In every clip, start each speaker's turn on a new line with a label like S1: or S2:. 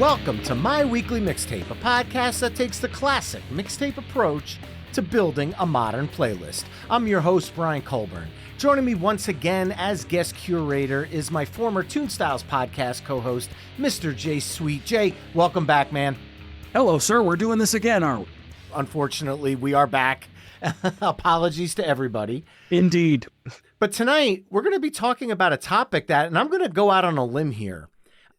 S1: Welcome to My Weekly Mixtape, a podcast that takes the classic mixtape approach to building a modern playlist. I'm your host, Brian Colburn. Joining me once again as guest curator is my former Tunestiles Podcast co-host, Mr. Jay Sweet. Jay, welcome back, man.
S2: Hello, sir. We're doing this again, aren't we?
S1: Unfortunately, we are back. Apologies to everybody.
S2: Indeed.
S1: But tonight, we're going to be talking about a topic that, and I'm going to go out on a limb here.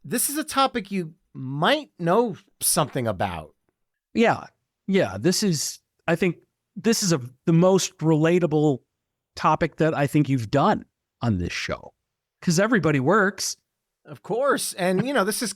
S1: This is a topic you might know something about.
S2: Yeah. I think this is the most relatable topic that I think you've done on this show. Because everybody works.
S1: Of course. And, this is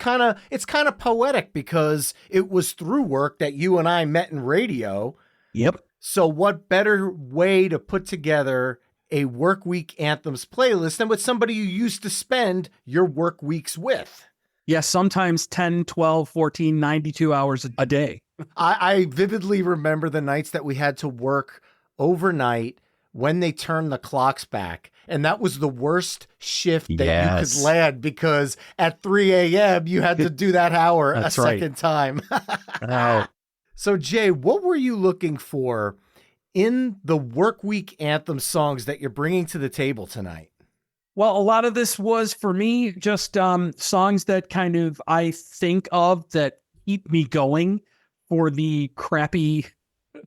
S1: it's kind of poetic because it was through work that you and I met in radio.
S2: Yep.
S1: So what better way to put together a work week anthems playlist than with somebody you used to spend your work weeks with?
S2: Yes, sometimes 10, 12, 14, 92 hours a day.
S1: I vividly remember the nights that we had to work overnight when they turned the clocks back. And that was the worst shift that you could land because at 3 a.m. you had to do that hour a second time.
S2: Oh.
S1: So, Jay, what were you looking for in the work week anthem songs that you're bringing to the table tonight?
S2: Well, a lot of this was, for me, just songs that kind of I think of that keep me going for the crappy,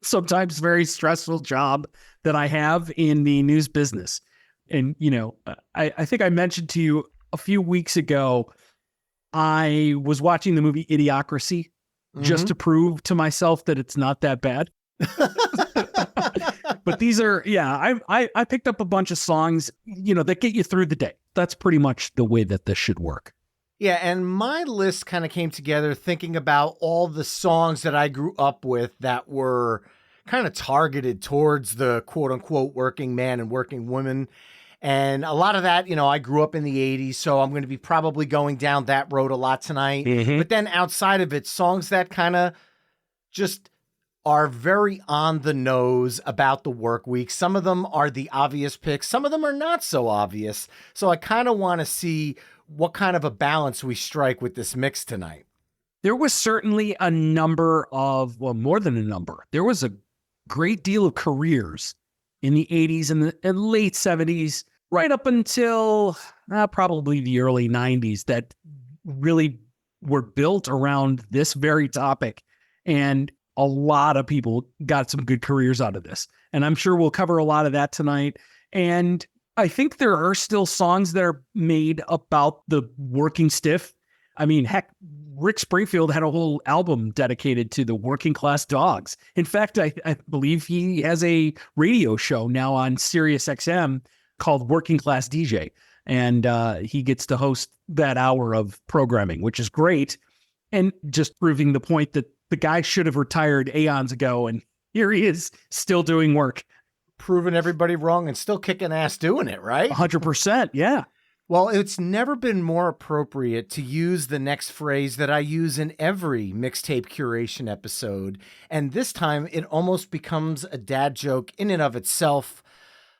S2: sometimes very stressful job that I have in the news business. And, I think I mentioned to you a few weeks ago, I was watching the movie Idiocracy just to prove to myself that it's not that bad. But these are, I picked up a bunch of songs, that get you through the day. That's pretty much the way that this should work.
S1: Yeah, and my list kind of came together thinking about all the songs that I grew up with that were kind of targeted towards the quote unquote working man and working woman. And a lot of that, I grew up in the 80s, so I'm going to be probably going down that road a lot tonight. Mm-hmm. But then outside of it, songs that kind of just are very on the nose about the work week. Some of them are the obvious picks. Some of them are not so obvious. So I kind of want to see what kind of a balance we strike with this mix tonight.
S2: There was certainly a number of, more than a number. There was a great deal of careers in the 80s and late 70s, right up until probably the early 90s that really were built around this very topic. And a lot of people got some good careers out of this. And I'm sure we'll cover a lot of that tonight. And I think there are still songs that are made about the working stiff. I mean, heck, Rick Springfield had a whole album dedicated to the working class dogs. In fact, I believe he has a radio show now on Sirius XM called Working Class DJ. And he gets to host that hour of programming, which is great. And just proving the point that the guy should have retired aeons ago, and here he is still doing work.
S1: Proving everybody wrong and still kicking ass doing it, right?
S2: 100%, yeah.
S1: Well, it's never been more appropriate to use the next phrase that I use in every mixtape curation episode, and this time it almost becomes a dad joke in and of itself.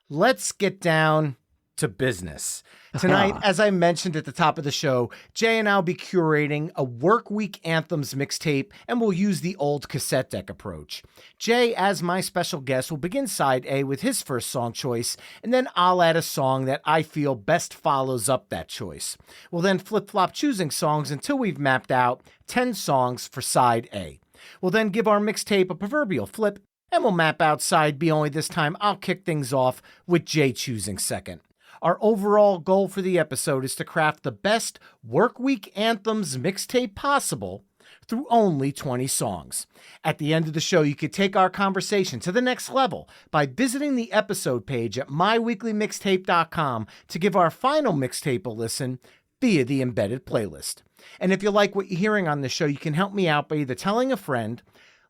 S1: Let's get down to business. Tonight, as I mentioned at the top of the show, Jay and I will be curating a work week anthems mixtape, and we'll use the old cassette deck approach. Jay, as my special guest, will begin side A with his first song choice, and then I'll add a song that I feel best follows up that choice. We'll then flip-flop choosing songs until we've mapped out 10 songs for side A. We'll then give our mixtape a proverbial flip, and we'll map out side B, only this time I'll kick things off with Jay choosing second. Our overall goal for the episode is to craft the best work week anthems mixtape possible through only 20 songs. At the end of the show, you could take our conversation to the next level by visiting the episode page at myweeklymixtape.com to give our final mixtape a listen via the embedded playlist. And if you like what you're hearing on the show, you can help me out by either telling a friend,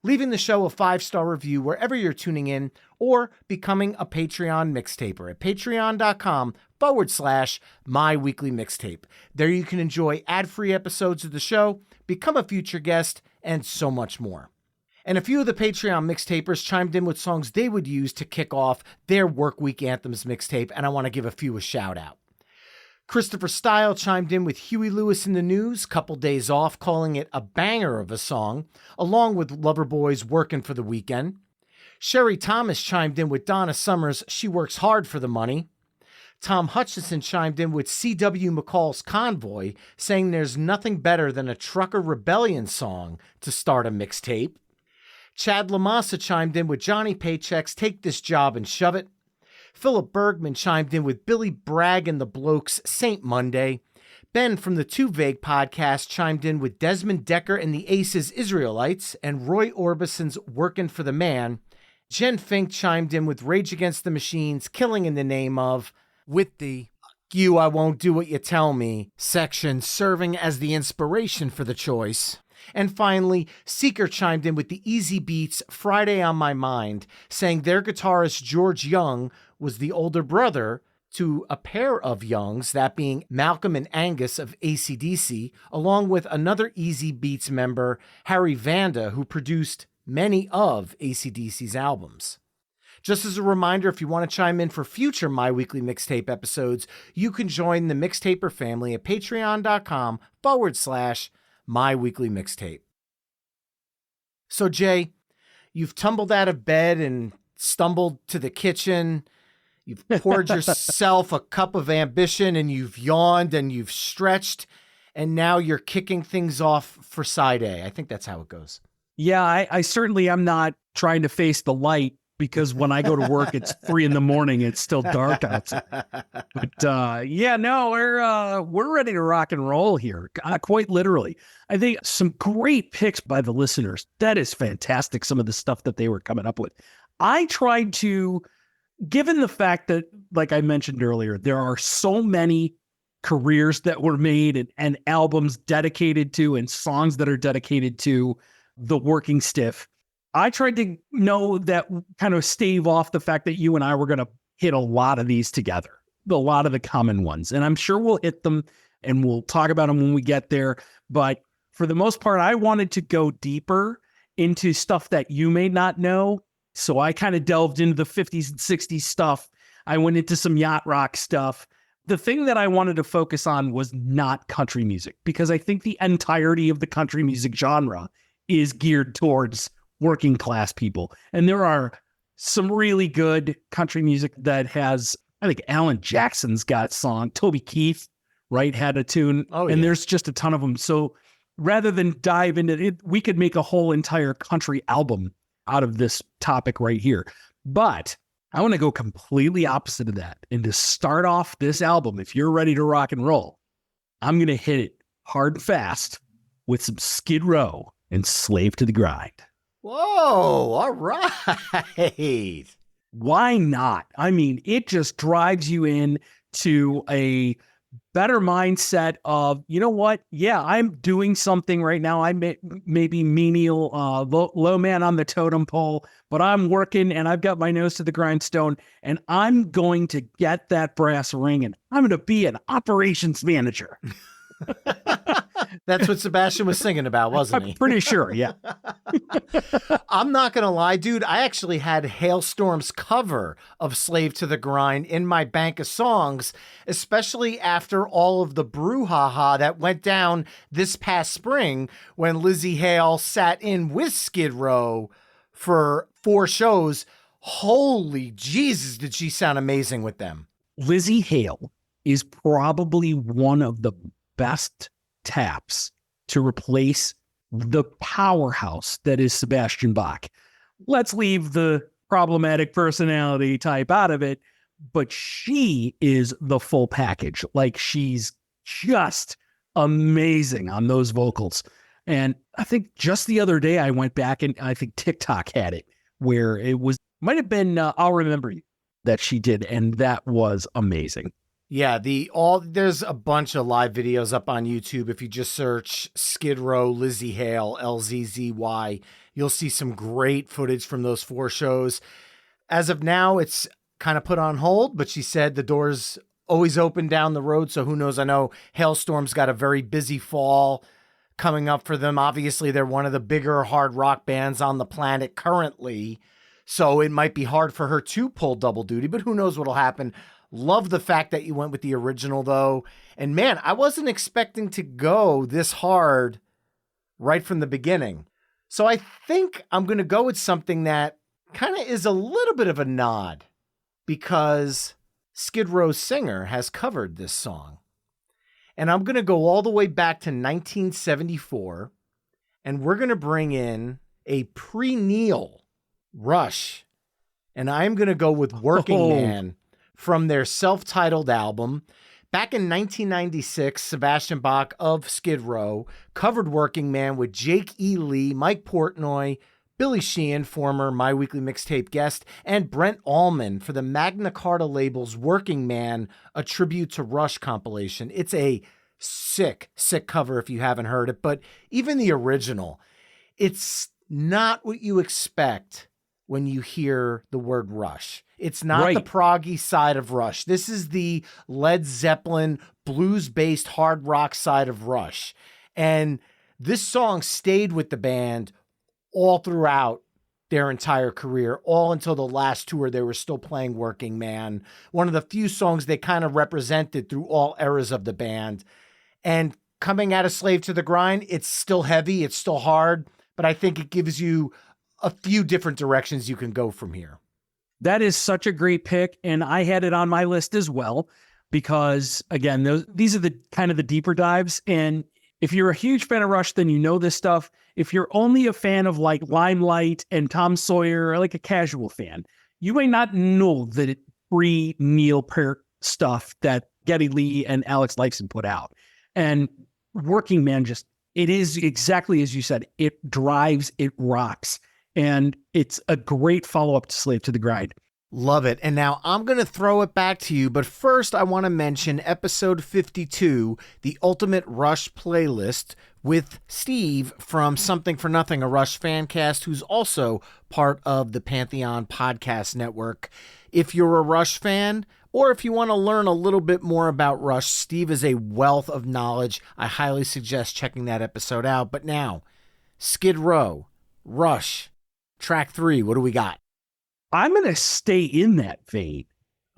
S1: leaving the show a 5-star review wherever you're tuning in, or becoming a Patreon mixtaper at patreon.com/myweeklymixtape. There you can enjoy ad-free episodes of the show, become a future guest, and so much more. And a few of the Patreon mixtapers chimed in with songs they would use to kick off their work week anthems mixtape, and I want to give a few a shout out. Christopher Style chimed in with Huey Lewis in the News, couple days off, calling it a banger of a song, along with Loverboy's Workin' for the Weekend. Sherry Thomas chimed in with Donna Summer's She Works Hard for the Money. Tom Hutchinson chimed in with C.W. McCall's Convoy, saying there's nothing better than a trucker rebellion song to start a mixtape. Chad Lamassa chimed in with Johnny Paycheck's Take This Job and Shove It. Philip Bergman chimed in with Billy Bragg and the Blokes' Saint Monday. Ben from the Too Vague podcast chimed in with Desmond Decker and the Aces Israelites and Roy Orbison's Workin' for the Man. Jen Fink chimed in with Rage Against the Machine's Killing in the Name of, with the You I Won't Do What You Tell Me section serving as the inspiration for the choice. And finally, Seeker chimed in with the Easy Beats Friday on My Mind, saying their guitarist George Young was the older brother to a pair of Youngs, that being Malcolm and Angus of AC/DC, along with another Easy Beats member, Harry Vanda, who produced many of AC/DC's albums. Just as a reminder, if you want to chime in for future My Weekly Mixtape episodes, you can join the Mixtaper family at patreon.com/My Weekly Mixtape. So Jay, you've tumbled out of bed and stumbled to the kitchen. You've poured yourself a cup of ambition and you've yawned and you've stretched and now you're kicking things off for side A. I think that's how it goes.
S2: Yeah, I certainly am not trying to face the light because when I go to work, it's 3 a.m. It's still dark outside. But we're ready to rock and roll here, quite literally. I think some great picks by the listeners. That is fantastic, some of the stuff that they were coming up with. I tried to, given the fact that, like I mentioned earlier, there are so many careers that were made and albums dedicated to and songs that are dedicated to the working stiff, I tried to know that kind of stave off the fact that you and I were going to hit a lot of these together, a lot of the common ones. And I'm sure we'll hit them and we'll talk about them when we get there. But for the most part, I wanted to go deeper into stuff that you may not know. So I kind of delved into the 50s and 60s stuff. I went into some yacht rock stuff. The thing that I wanted to focus on was not country music, because I think the entirety of the country music genre is geared towards working class people. And there are some really good country music that has, I think Alan Jackson's got a song, Toby Keith, right, had a tune, and there's just a ton of them. So rather than dive into it, we could make a whole entire country album out of this topic right here. But I want to go completely opposite of that. And to start off this album, if you're ready to rock and roll, I'm going to hit it hard and fast with some Skid Row and Slave to the Grind.
S1: Whoa, all right.
S2: Why not? I mean, it just drives you in to a better mindset of, you know what? Yeah, I'm doing something right now. I may be menial, low man on the totem pole, but I'm working and I've got my nose to the grindstone and I'm going to get that brass ring and I'm going to be an operations manager.
S1: That's what Sebastian was singing about, wasn't he?
S2: I'm pretty sure, yeah.
S1: I'm not going to lie, dude. I actually had Hailstorm's cover of Slave to the Grind in my bank of songs, especially after all of the brouhaha that went down this past spring when Lizzie Hale sat in with Skid Row for 4 shows. Holy Jesus, did she sound amazing with them.
S2: Lizzie Hale is probably one of the best taps to replace the powerhouse that is Sebastian Bach. Let's leave the problematic personality type out of it, but she is the full package. Like, she's just amazing on those vocals. And I think just the other day I went back and I think TikTok had it where it was, might have been I'll Remember You that she did. And that was amazing.
S1: Yeah, there's a bunch of live videos up on YouTube. If you just search Skid Row, Lizzie Hale, LZZY, you'll see some great footage from those 4 shows. As of now, it's kind of put on hold, but she said the door's always open down the road. So who knows? I know Hailstorm's got a very busy fall coming up for them. Obviously, they're one of the bigger hard rock bands on the planet currently. So it might be hard for her to pull double duty, but who knows what'll happen. Love the fact that you went with the original, though. And man, I wasn't expecting to go this hard right from the beginning. So I think I'm going to go with something that kind of is a little bit of a nod because Skid Row's singer has covered this song. And I'm going to go all the way back to 1974, and we're going to bring in a pre-Neil Rush. And I'm going to go with Working Man from their self-titled album. Back in 1996, Sebastian Bach of Skid Row covered Working Man with Jake E. Lee, Mike Portnoy, Billy Sheehan, former My Weekly Mixtape guest, and Brent Allman for the Magna Carta label's Working Man, a tribute to Rush compilation. It's a sick cover if you haven't heard it, but even the original, it's not what you expect when you hear the word Rush. It's not the proggy side of Rush. This is the Led Zeppelin blues-based hard rock side of Rush. And this song stayed with the band all throughout their entire career, all until the last tour. They were still playing Working Man. One of the few songs they kind of represented through all eras of the band. And coming out of Slave to the Grind, it's still heavy, it's still hard, but I think it gives you a few different directions you can go from here.
S2: That is such a great pick, and I had it on my list as well because, again, these are the kind of the deeper dives, and if you're a huge fan of Rush, then you know this stuff. If you're only a fan of like Limelight and Tom Sawyer, or like a casual fan, you may not know the pre-Neil Peart stuff that Geddy Lee and Alex Lifeson put out. And Working Man it is exactly as you said, it drives, it rocks. And it's a great follow-up to Slave to the Grind.
S1: Love it. And now I'm going to throw it back to you. But first, I want to mention episode 52, the Ultimate Rush playlist with Steve from Something for Nothing, a Rush fan cast, who's also part of the Pantheon Podcast Network. If you're a Rush fan, or if you want to learn a little bit more about Rush, Steve is a wealth of knowledge. I highly suggest checking that episode out. But now, Skid Row, Rush, track 3, what do we got?
S2: I'm going to stay in that vein.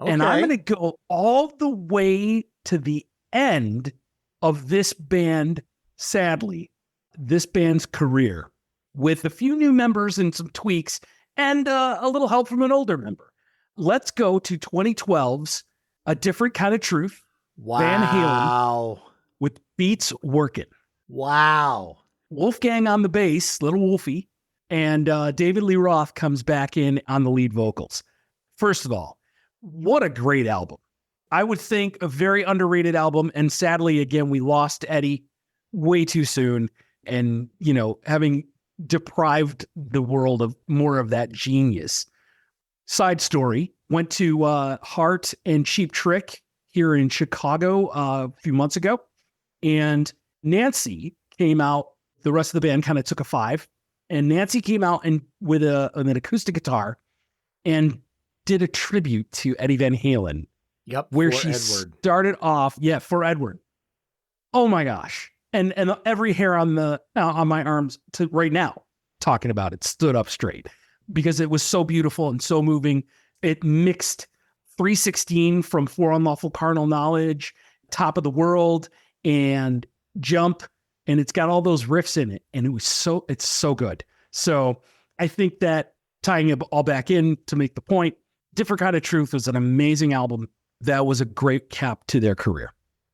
S2: Okay. And I'm going to go all the way to the end of this band, sadly, this band's career, with a few new members and some tweaks and a little help from an older member. Let's go to 2012's A Different Kind of Truth.
S1: Wow.
S2: Van Halen with Beats Workin'.
S1: Wow.
S2: Wolfgang on the bass, Little Wolfie. And David Lee Roth comes back in on the lead vocals. First of all, what a great album. I would think a very underrated album. And sadly, again, we lost Eddie way too soon. And, having deprived the world of more of that genius. Side story, went to Heart and Cheap Trick here in Chicago a few months ago. And Nancy came out. The rest of the band kind of took a 5. And Nancy came out with an acoustic guitar and did a tribute to Eddie Van Halen.
S1: Yep.
S2: Where she started off, for Edward. Oh my gosh. And every hair on my arms to right now talking about it stood up straight because it was so beautiful and so moving. It mixed 316 from For Unlawful Carnal Knowledge, Top of the World, and Jump. And it's got all those riffs in it. And it's so good. So I think that tying it all back in to make the point, Different Kind of Truth was an amazing album. That was a great cap to their career.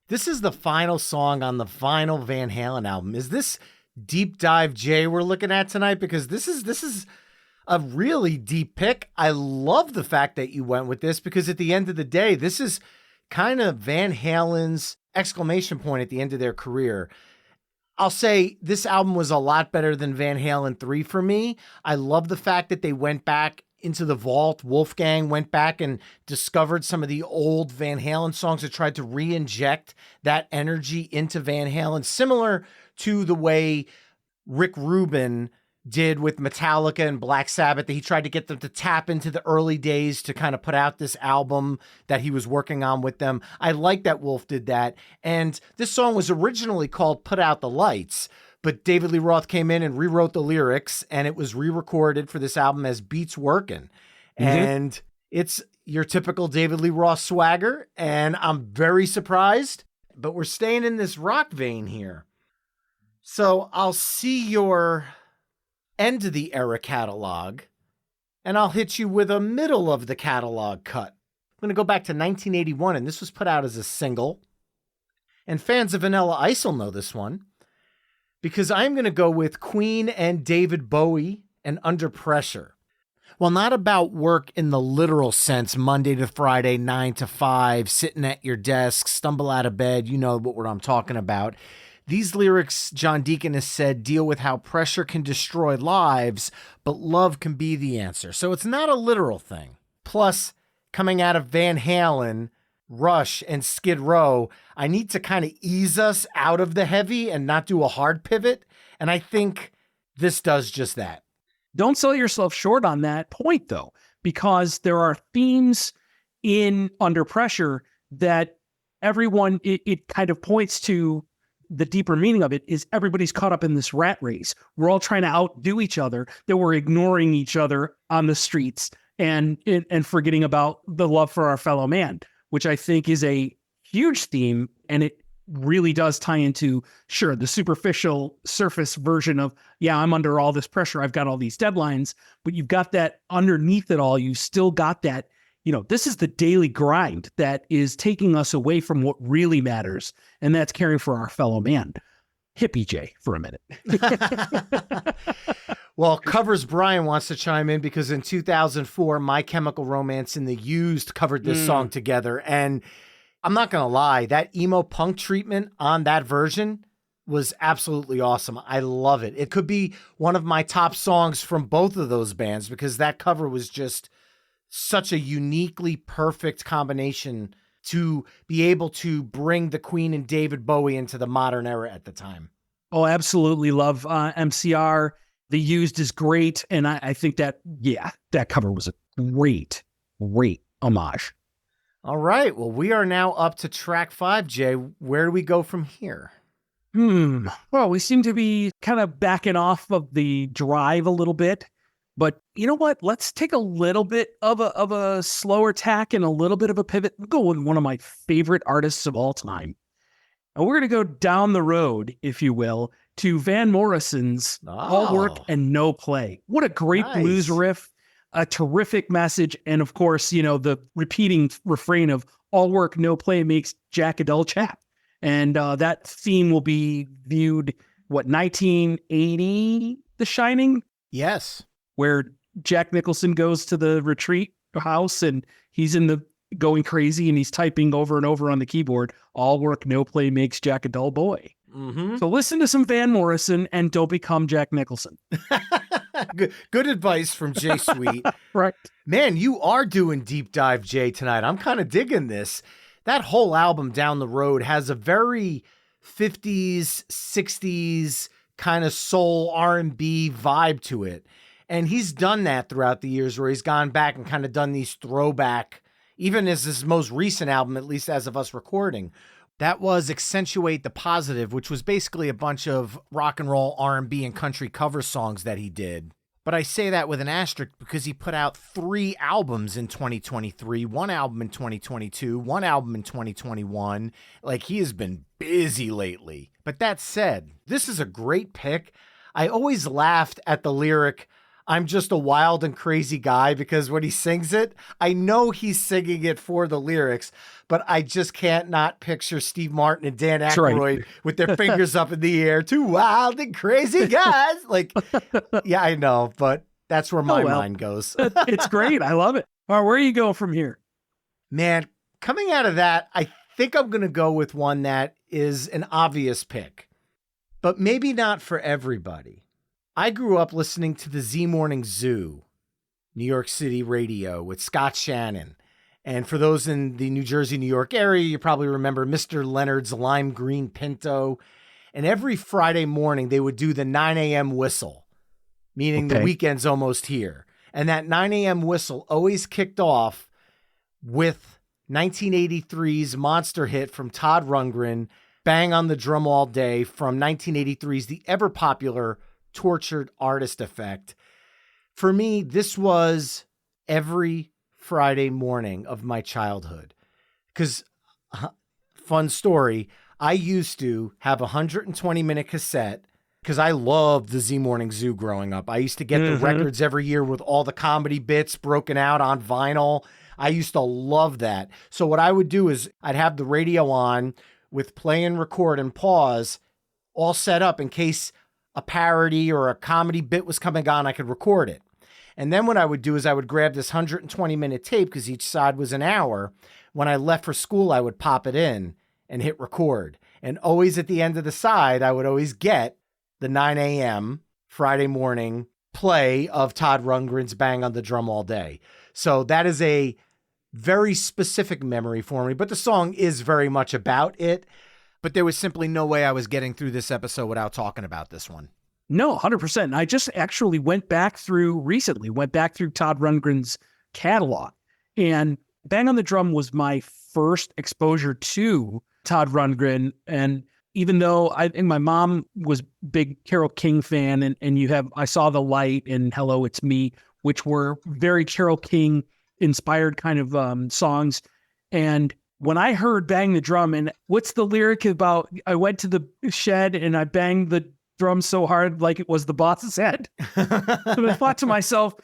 S1: This is the final song on the final Van Halen album. Is this Deep Dive J we're looking at tonight? Because this is a really deep pick. I love the fact that you went with this because at the end of the day, this is kind of Van Halen's exclamation point at the end of their career. I'll say this album was a lot better than Van Halen 3 for me. I love the fact that they went back into the vault. Wolfgang went back and discovered some of the old Van Halen songs that tried to re-inject that energy into Van Halen, similar to the way Rick Rubin did with Metallica and Black Sabbath, that he tried to get them to tap into the early days to kind of put out this album that he was working on with them. I like that Wolf did that. And this song was originally called Put Out the Lights, but David Lee Roth came in and rewrote the lyrics, and it was re-recorded for this album as Beats Workin'. Mm-hmm. And It's your typical David Lee Roth swagger, and I'm very surprised, but we're staying in this rock vein here. So I'll see your end of the era catalog, and I'll hit you with a middle of the catalog cut. I'm going to go back to 1981, and this was put out as a single. And fans of Vanilla Ice will know this one, because I'm going to go with Queen and David Bowie and Under Pressure. Well, not about work in the literal sense, Monday to Friday, 9 to 5, sitting at your desk, stumble out of bed, you know what I'm talking about. These lyrics, John Deacon has said, deal with how pressure can destroy lives, but love can be the answer. So it's not a literal thing. Plus, coming out of Van Halen, Rush, and Skid Row, I need to kind of ease us out of the heavy and not do a hard pivot. And I think this does just that.
S2: Don't sell yourself short on that point, though, because there are themes in Under Pressure that everyone, it kind of points to the deeper meaning of it is everybody's caught up in this rat race. We're all trying to outdo each other, that we're ignoring each other on the streets and forgetting about the love for our fellow man, which I think is a huge theme. And it really does tie into, sure, the superficial surface version of, yeah, I'm under all this pressure. I've got all these deadlines, but you've got that underneath it all. You still got that, this is the daily grind that is taking us away from what really matters. And that's caring for our fellow man. Hippie J for a minute.
S1: Well, Covers Brian wants to chime in because in 2004, My Chemical Romance and The Used covered this song together. And I'm not going to lie, that emo punk treatment on that version was absolutely awesome. I love it. It could be one of my top songs from both of those bands because that cover was just such a uniquely perfect combination to be able to bring the Queen and David Bowie into the modern era at the time.
S2: Oh, absolutely love MCR. The Used is great. And I think that cover was a great homage.
S1: All right. Well, we are now up to track 5, Jay. Where do we go from here?
S2: Well, we seem to be kind of backing off of the drive a little bit. But you know what? Let's take a little bit of a slower tack and a little bit of a pivot. We'll go with one of my favorite artists of all time. And we're going to go down the road, if you will, to Van Morrison's All Work and No Play. What a great blues riff, a terrific message. And of course, the repeating refrain of all work, no play makes Jack a dull chap. And that theme will be viewed, 1980, The Shining?
S1: Yes.
S2: Where Jack Nicholson goes to the retreat house and he's going crazy and he's typing over and over on the keyboard. All work, no play makes Jack a dull boy. Mm-hmm. So listen to some Van Morrison and don't become Jack Nicholson.
S1: Good advice from Jay Sweet.
S2: Right.
S1: Man, you are doing deep dive, Jay, tonight. I'm kind of digging this. That whole album, Down the Road, has a very 50s, 60s kind of soul R&B vibe to it. And he's done that throughout the years where he's gone back and kind of done these throwback, even as his most recent album, at least as of us recording. That was Accentuate the Positive, which was basically a bunch of rock and roll, R&B, and country cover songs that he did. But I say that with an asterisk because he put out 3 albums in 2023, 1 album in 2022, 1 album in 2021. Like, he has been busy lately. But that said, this is a great pick. I always laughed at the lyric, I'm just a wild and crazy guy, because when he sings it, I know he's singing it for the lyrics, but I just can't not picture Steve Martin and Dan Aykroyd with their fingers up in the air. 2 wild and crazy guys. Like, yeah, I know, but that's where my mind goes.
S2: It's great. I love it. All right, where are you going from here?
S1: Man, coming out of that, I think I'm going to go with one that is an obvious pick, but maybe not for everybody. I grew up listening to the Z Morning Zoo, New York City radio with Scott Shannon. And for those in the New Jersey, New York area, you probably remember Mr. Leonard's Lime Green Pinto. And every Friday morning, they would do the 9 a.m. whistle, meaning the weekend's almost here. And that 9 a.m. whistle always kicked off with 1983's monster hit from Todd Rundgren, Bang on the Drum All Day, from 1983's the ever-popular Tortured Artist Effect. For me, this was every Friday morning of my childhood. Because, fun story, I used to have a 120-minute cassette because I loved the Z Morning Zoo growing up. I used to get the records every year with all the comedy bits broken out on vinyl. I used to love that. So what I would do is I'd have the radio on with play and record and pause all set up in case a parody or a comedy bit was coming on, I could record it. And then what I would do is I would grab this 120-minute tape because each side was an hour. When I left for school, I would pop it in and hit record. And always at the end of the side, I would always get the 9 a.m. Friday morning play of Todd Rundgren's Bang on the Drum All Day. So that is a very specific memory for me, but the song is very much about it. But there was simply no way I was getting through this episode without talking about this one.
S2: No, 100%. I just actually went back through Todd Rundgren's catalog, and Bang on the Drum was my first exposure to Todd Rundgren. And even though I think my mom was big Carole King fan, and you have I Saw the Light and Hello, It's Me, which were very Carole King inspired kind of songs. And when I heard Bang the Drum, and what's the lyric about? I went to the shed and I banged the drum so hard like it was the boss's head. And I thought to myself,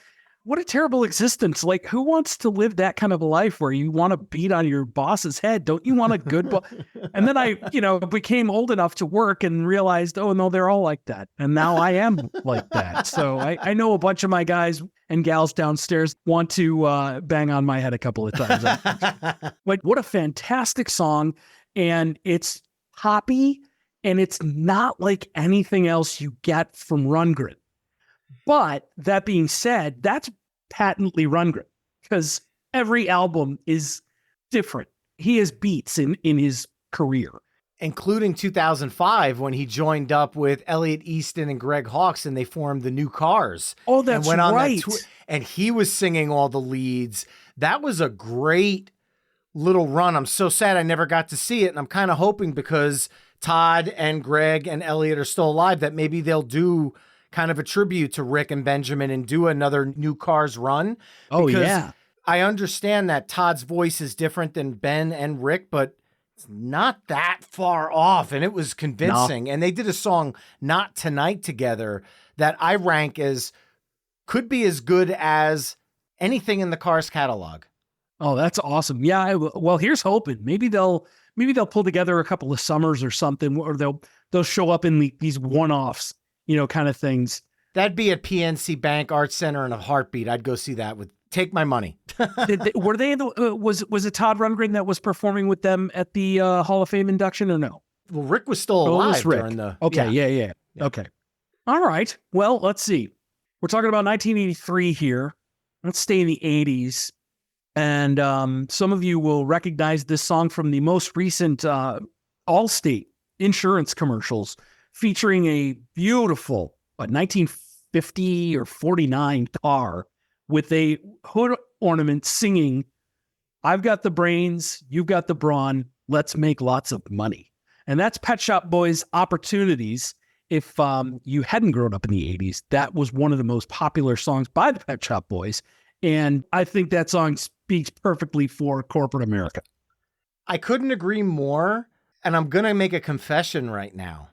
S2: what a terrible existence. Like, who wants to live that kind of a life where you want to beat on your boss's head? Don't you want a good boss? And then I, became old enough to work and realized, oh no, they're all like that. And now I am like that. So I know a bunch of my guys and gals downstairs want to bang on my head a couple of times. But what a fantastic song. And it's poppy, and it's not like anything else you get from Rundgren. But that being said, that's patently Rundgren, because every album is different. He has beats in his career.
S1: Including 2005 when he joined up with Elliot Easton and Greg Hawkes and they formed the New Cars.
S2: Oh, that's
S1: and went on
S2: right.
S1: And he was singing all the leads. That was a great little run. I'm so sad I never got to see it. And I'm kind of hoping, because Todd and Greg and Elliot are still alive, that maybe they'll do kind of a tribute to Rick and Benjamin and do another New Cars run.
S2: Oh,
S1: because
S2: yeah.
S1: I understand that Todd's voice is different than Ben and Rick, but it's not that far off. And it was convincing. No. And they did a song, Not Tonight, together that I rank as could be as good as anything in the Cars catalog.
S2: Oh, that's awesome. Yeah. Well, here's hoping. Maybe they'll pull together a couple of summers or something, or they'll show up in these one-offs, kind of things.
S1: That'd be at PNC Bank Arts Center in a heartbeat. I'd go see that. Take my money.
S2: Were they? Was it Todd Rundgren that was performing with them at the Hall of Fame induction, or no?
S1: Well, Rick was still alive during the.
S2: Okay, yeah. Okay, all right. Well, let's see. We're talking about 1983 here. Let's stay in the 80s, and some of you will recognize this song from the most recent Allstate insurance commercials, featuring a beautiful 1950 or 49 car with a hood ornament singing, "I've got the brains, you've got the brawn, let's make lots of money." And that's Pet Shop Boys' Opportunities. If you hadn't grown up in the 80s, that was one of the most popular songs by the Pet Shop Boys. And I think that song speaks perfectly for corporate America.
S1: I couldn't agree more. And I'm going to make a confession right now.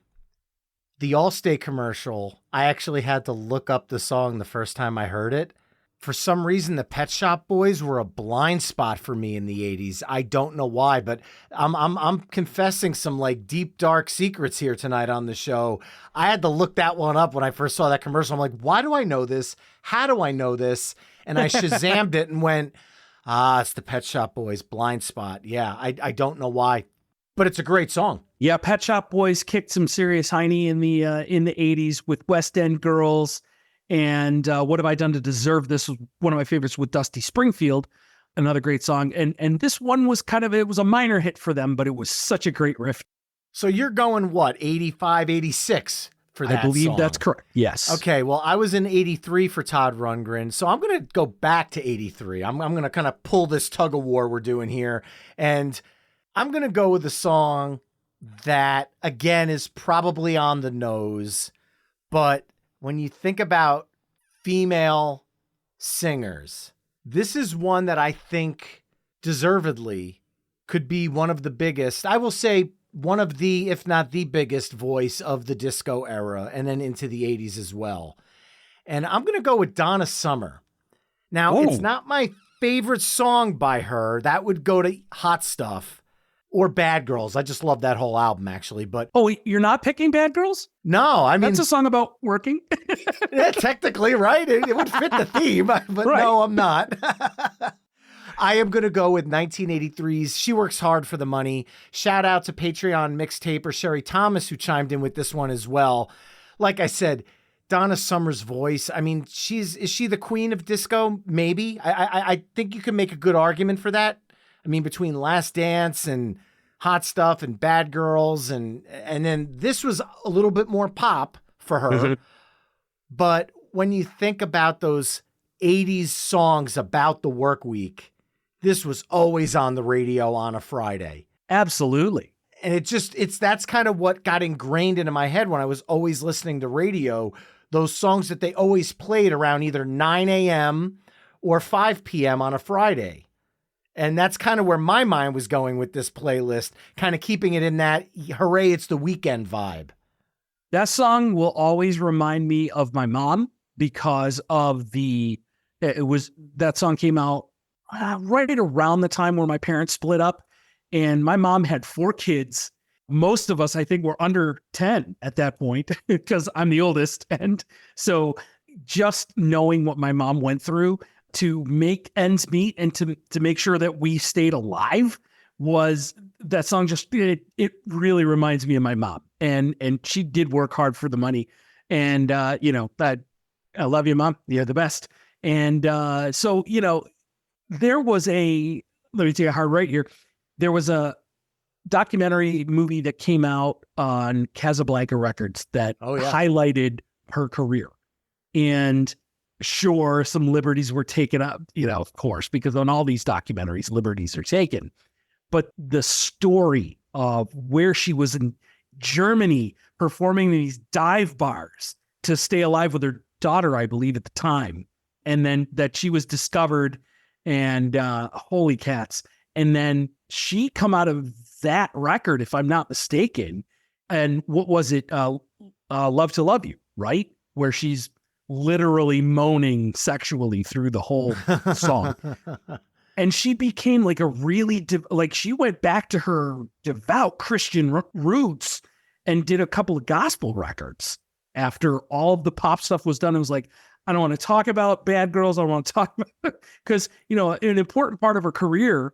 S1: The Allstate commercial, I actually had to look up the song the first time I heard it. For some reason, the Pet Shop Boys were a blind spot for me in the 80s. I don't know why, but I'm confessing some deep, dark secrets here tonight on the show. I had to look that one up when I first saw that commercial. I'm like, why do I know this? How do I know this? And I Shazammed it and went, it's the Pet Shop Boys, blind spot. Yeah, I don't know why, but it's a great song.
S2: Yeah, Pet Shop Boys kicked some serious hiney in the 80s with West End Girls. And What Have I Done to Deserve This was one of my favorites with Dusty Springfield, another great song. And this one was it was a minor hit for them, but it was such a great riff.
S1: So you're going, 85, 86 for that
S2: I believe
S1: song?
S2: That's correct. Yes.
S1: Okay, well, I was in 83 for Todd Rundgren, so I'm going to go back to 83. I'm going to kind of pull this tug of war we're doing here. And I'm going to go with a song that, again, is probably on the nose, but when you think about female singers, This is one that I think deservedly could be one of the biggest, I will say one of the, if not the biggest voice of the disco era and then into the 80s as well. And I'm going to go with Donna Summer. Now, It's not my favorite song by her. That would go to Hot Stuff or Bad Girls. I just love that whole album, actually. But
S2: you're not picking Bad Girls?
S1: No, I mean...
S2: That's a song about working.
S1: Yeah, technically, right? It would fit the theme, but right. No, I'm not. I am going to go with 1983's She Works Hard for the Money. Shout out to Patreon Mixtaper Sherry Thomas, who chimed in with this one as well. Like I said, Donna Summer's voice. I mean, is she the queen of disco? Maybe. I think you can make a good argument for that. I mean, between Last Dance and Hot Stuff and Bad Girls, and then this was a little bit more pop for her. Mm-hmm. But when you think about those 80s songs about the work week, this was always on the radio on a Friday.
S2: Absolutely.
S1: And that's kind of what got ingrained into my head when I was always listening to radio, those songs that they always played around either 9 a.m. or 5 p.m. on a Friday. And that's kind of where my mind was going with this playlist, kind of keeping it in that, hooray, it's the weekend vibe.
S2: That song will always remind me of my mom because of that song came out right around the time where my parents split up, and my mom had 4 kids. Most of us, I think, were under 10 at that point because I'm the oldest. And so just knowing what my mom went through to make ends meet and to make sure that we stayed alive was that song. It really reminds me of my mom, and she did work hard for the money. And, that I love you, Mom. You're the best. And so, there was let me take a hard right here. There was a documentary movie that came out on Casablanca Records that highlighted her career. And sure, some liberties were taken up, of course, because on all these documentaries, liberties are taken. But the story of where she was in Germany performing these dive bars to stay alive with her daughter, I believe, at the time, and then that she was discovered, and holy cats. And then she come out of that record, if I'm not mistaken. And what was it? Love to Love You, right? Where she's literally moaning sexually through the whole song. And she became like a really, she went back to her devout Christian roots and did a couple of gospel records after all of the pop stuff was done. It was like, I don't want to talk about Bad Girls. I don't want to talk about, because, an important part of her career,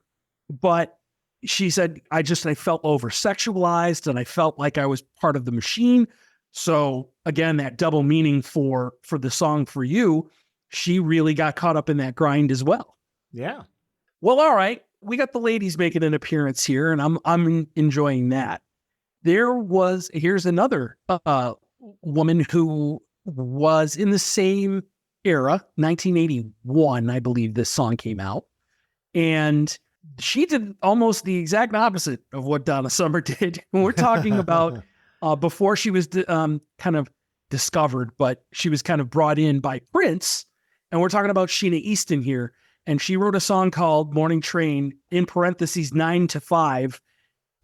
S2: but she said, I felt over-sexualized and I felt like I was part of the machine. So again, that double meaning for the song For You, she really got caught up in that grind as well.
S1: Yeah.
S2: Well, all right. We got the ladies making an appearance here, and I'm enjoying that. Here's another woman who was in the same era, 1981, I believe this song came out. And she did almost the exact opposite of what Donna Summer did. We're talking about before she was kind of discovered, but she was kind of brought in by Prince. And we're talking about Sheena Easton here. And she wrote a song called Morning Train, in parentheses, 9 to 5,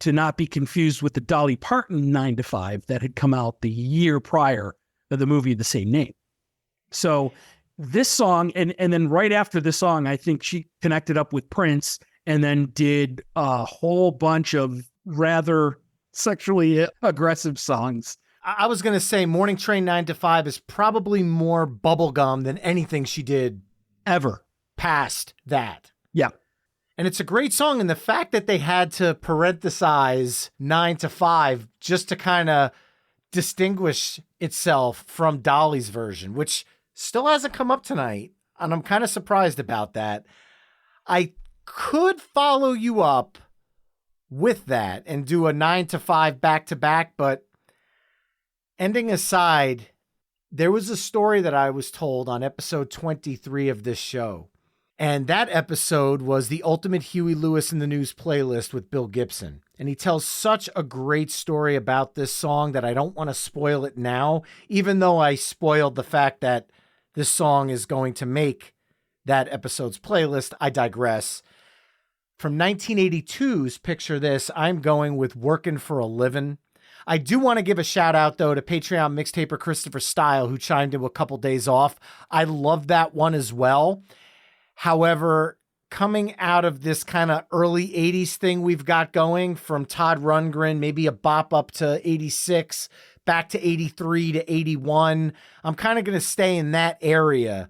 S2: to not be confused with the Dolly Parton 9 to 5 that had come out the year prior to the movie of the same name. So this song, and then right after this song, I think she connected up with Prince and then did a whole bunch of rather sexually aggressive songs.
S1: I was going to say Morning Train 9 to 5 is probably more bubblegum than anything she did
S2: ever
S1: past that.
S2: Yeah.
S1: And it's a great song. And the fact that they had to parenthesize 9 to 5 just to kind of distinguish itself from Dolly's version, which still hasn't come up tonight. And I'm kind of surprised about that. I could follow you up with that and do a 9 to 5 back to back, but ending aside, there was a story that I was told on episode 23 of this show. And that episode was the Ultimate Huey Lewis in the News playlist with Bill Gibson. And he tells such a great story about this song that I don't want to spoil it now, even though I spoiled the fact that this song is going to make that episode's playlist. I digress. From 1982's Picture This, I'm going with Workin' for a Livin'. I do want to give a shout out, though, to Patreon mixtaper Christopher Style, who chimed in with a couple days off. I love that one as well. However, coming out of this kind of early 80s thing we've got going, from Todd Rundgren, maybe a bop up to 86, back to 83 to 81, I'm kind of going to stay in that area.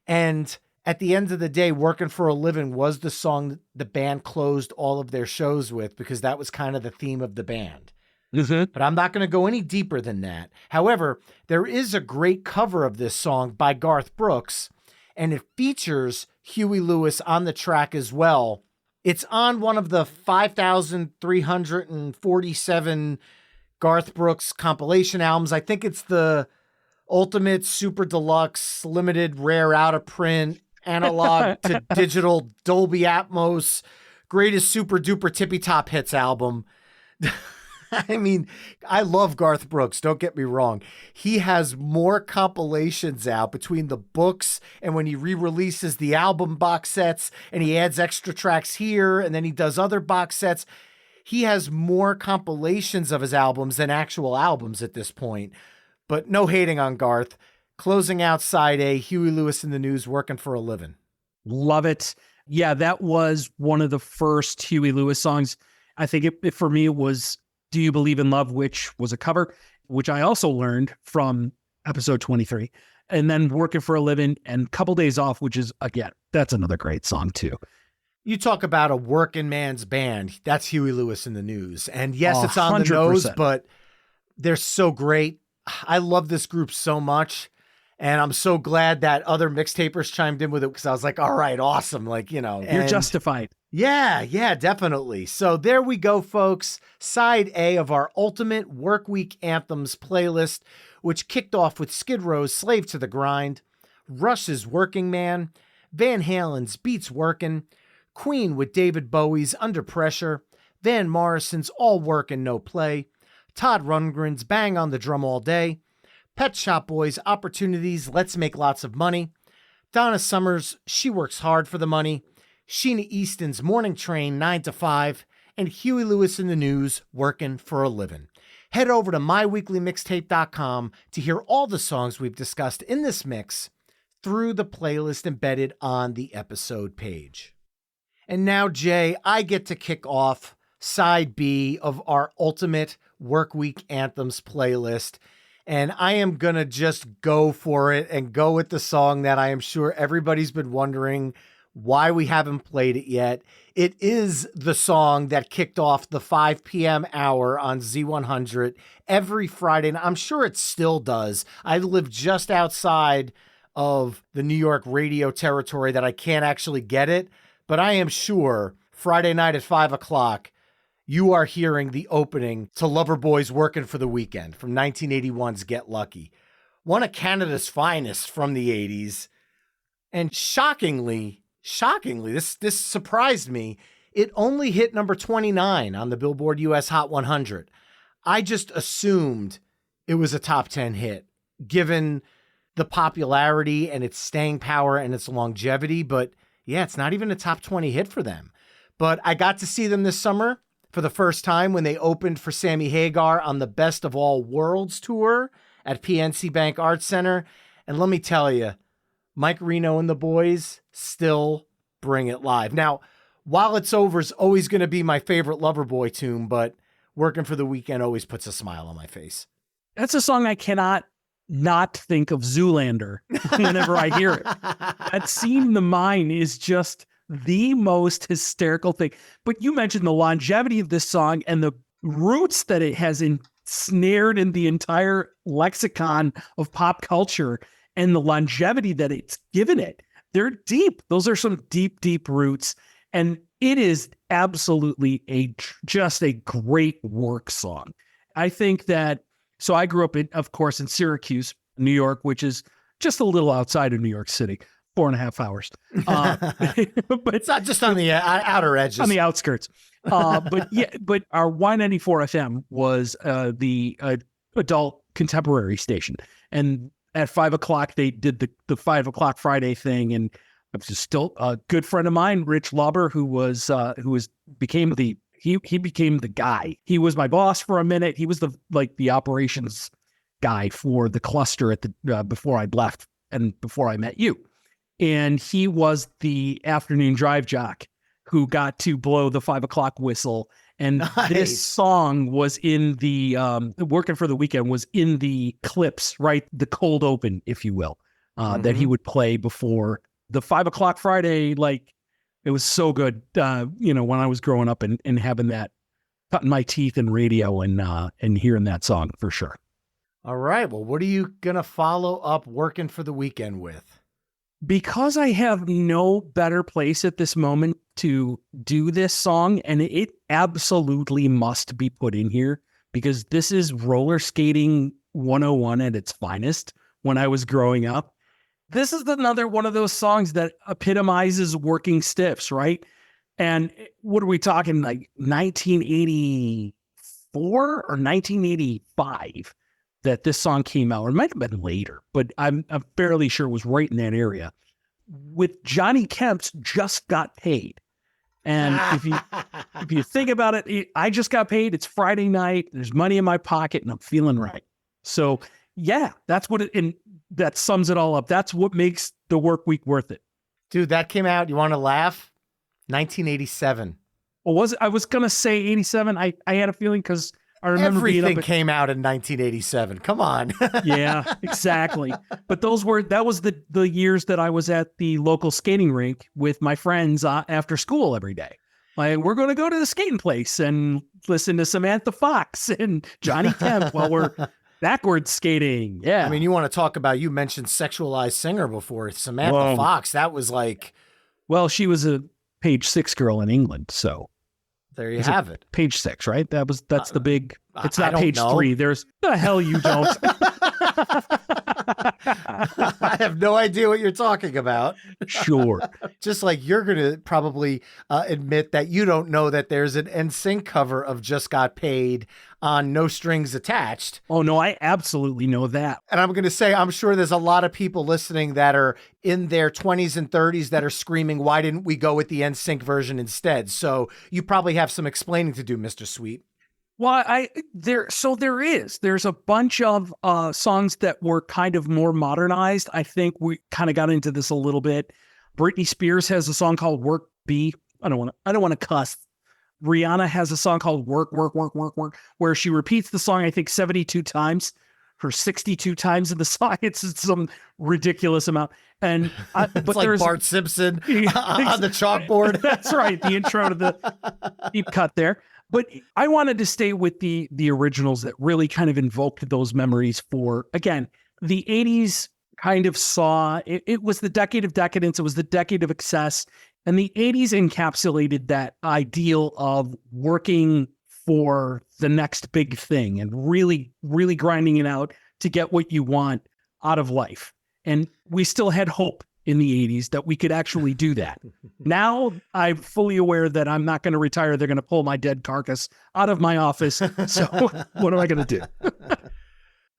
S1: And at the end of the day, Workin' for a Livin' was the song the band closed all of their shows with, because that was kind of the theme of the band. But I'm not going to go any deeper than that. However, there is a great cover of this song by Garth Brooks, and it features Huey Lewis on the track as well. It's on one of the 5,347 Garth Brooks compilation albums. I think it's the Ultimate Super Deluxe Limited Rare Out of Print Analog to Digital Dolby Atmos Greatest Super Duper Tippy Top Hits album. I mean, I love Garth Brooks, don't get me wrong. He has more compilations out between the books and when he re-releases the album box sets, and he adds extra tracks here and then he does other box sets. He has more compilations of his albums than actual albums at this point. But no hating on Garth. Closing out side A, Huey Lewis in the News, Workin' for a Livin'.
S2: Love it. Yeah, that was one of the first Huey Lewis songs. I think it for me, it was Do You Believe in Love, which was a cover, which I also learned from episode 23. And then Workin' for a Livin' and Couple Days Off, which is, again, that's another great song too.
S1: You talk about a working man's band. That's Huey Lewis in the News. And yes, it's on the
S2: 100%.
S1: nose, but they're so great. I love this group so much. And I'm so glad that other mixtapers chimed in with it, because I was like, all right, awesome. Like, you know.
S2: You're justified.
S1: Yeah, definitely. So there we go, folks. Side A of our Ultimate Workweek Anthems playlist, which kicked off with Skid Row's Slave to the Grind, Rush's Working Man, Van Halen's Beats Workin', Queen with David Bowie's Under Pressure, Van Morrison's All Work and No Play, Todd Rundgren's Bang on the Drum All Day, Pet Shop Boys' Opportunities, Let's Make Lots of Money, Donna Summer's She Works Hard for the Money, Sheena Easton's Morning Train 9 to 5, and Huey Lewis in the News, Workin' for a Livin'. Head over to myweeklymixtape.com to hear all the songs we've discussed in this mix through the playlist embedded on the episode page. And now, Jay, I get to kick off side B of our Ultimate Workweek Anthems playlist. And I am going to just go for it and go with the song that I am sure everybody's been wondering why we haven't played it yet. It is the song that kicked off the 5 p.m. hour on Z100 every Friday. And I'm sure it still does. I live just outside of the New York radio territory that I can't actually get it. But I am sure Friday night at 5 o'clock, you are hearing the opening to Loverboy's Working for the Weekend from 1981's Get Lucky. One of Canada's finest from the 80s. And shockingly, this surprised me. It only hit number 29 on the Billboard US Hot 100. I just assumed it was a top 10 hit, given the popularity and its staying power and its longevity. But yeah, it's not even a top 20 hit for them. But I got to see them this summer for the first time when they opened for Sammy Hagar on the Best of All Worlds tour at PNC Bank Arts Center. And let me tell you, Mike Reno and the boys still bring it live. Now, While It's Over is always going to be my favorite Loverboy tune, but Working for the Weekend always puts a smile on my face.
S2: That's a song I cannot not think of Zoolander whenever I hear it. That scene in the mine is just the most hysterical thing. But you mentioned the longevity of this song and the roots that it has ensnared in the entire lexicon of pop culture, and the longevity that it's given it. They're deep. Those are some deep, deep roots. And it is absolutely just a great work song. I think that, so I grew up of course, in Syracuse, New York, which is just a little outside of New York City. 4.5 hours. But
S1: it's not just on the outer edges.
S2: On the outskirts. But our Y94 FM was the adult contemporary station. And at 5 o'clock, they did the 5 o'clock Friday thing. And I'm just still a good friend of mine, Rich Lauber, became the guy. He was my boss for a minute. He was the operations guy for the cluster at the before I left and before I met you. And he was the afternoon drive jock who got to blow the 5 o'clock whistle. And
S1: Nice.
S2: This song was in the Working for the Weekend was in the clips, right? The cold open, if you will, that he would play before the 5 o'clock Friday. Like, it was so good, when I was growing up and having that, cutting my teeth in radio and hearing that song for sure.
S1: All right. Well, what are you going to follow up Working for the Weekend with?
S2: Because I have no better place at this moment to do this song, and it absolutely must be put in here because this is roller skating 101 at its finest when I was growing up. This is another one of those songs that epitomizes working stiffs, right? And what are we talking, like 1984 or 1985 that this song came out? Or it might have been later, but I'm fairly sure it was right in that area. With Johnny Kemp's Just Got Paid. And if you think about it, I just got paid. It's Friday night. There's money in my pocket and I'm feeling right. So yeah, that's what and that sums it all up. That's what makes the work week worth it.
S1: Dude, that came out, you want to laugh? 1987.
S2: Well, I was going to say 87. I had a feeling because I remember
S1: everything came out in 1987. Come on.
S2: Yeah, exactly. But that was the years that I was at the local skating rink with my friends after school every day. Like, we're going to go to the skating place and listen to Samantha Fox and Johnny Kemp while we're backwards skating. Yeah.
S1: I mean, you want to talk about, you mentioned sexualized singer before, Samantha Fox. That was like,
S2: well, she was a page 6 girl in England. So
S1: there you have it.
S2: Page 6, right? That's the big, it's not
S1: I
S2: page
S1: know.
S2: 3. There's the hell you don't.
S1: I have no idea what you're talking about.
S2: Sure.
S1: Just like you're going to probably admit that you don't know that there's an NSYNC cover of Just Got Paid on No Strings Attached.
S2: Oh, no, I absolutely know that.
S1: And I'm going to say, I'm sure there's a lot of people listening that are in their 20s and 30s that are screaming, why didn't we go with the NSYNC version instead? So you probably have some explaining to do, Mr. Sweet.
S2: Well, there's a bunch of songs that were kind of more modernized. I think we kind of got into this a little bit. Britney Spears has a song called Work B. I don't want to cuss. Rihanna has a song called Work, where she repeats the song, I think 72 times. For 62 times in the song, it's some ridiculous amount. And
S1: it's but like Bart Simpson on the chalkboard.
S2: That's right. The intro to the deep cut there. But I wanted to stay with the originals that really kind of invoked those memories for, again, the 80s kind of saw, it was the decade of decadence. It was the decade of excess. And the 80s encapsulated that ideal of working for the next big thing and really, really grinding it out to get what you want out of life. And we still had hope in the 80s that we could actually do that. Now I'm fully aware that I'm not going to retire. They're going to pull my dead carcass out of my office. So what am I going to do?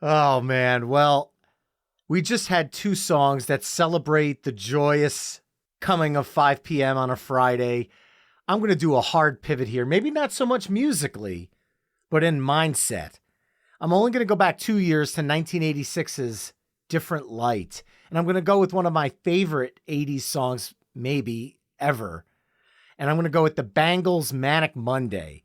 S1: Oh, man. Well, we just had 2 songs that celebrate the joyous coming of 5 p.m. on a Friday. I'm going to do a hard pivot here. Maybe not so much musically, but in mindset. I'm only going to go back 2 years to 1986's Different Light. And I'm going to go with one of my favorite 80s songs, maybe ever. And I'm going to go with the Bangles' Manic Monday.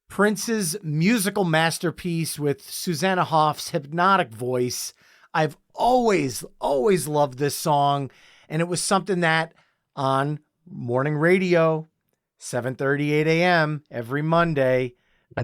S1: Prince's musical masterpiece with Susanna Hoff's hypnotic voice. I've always loved this song. And it was something that on morning radio, 7:38 a.m. every Monday,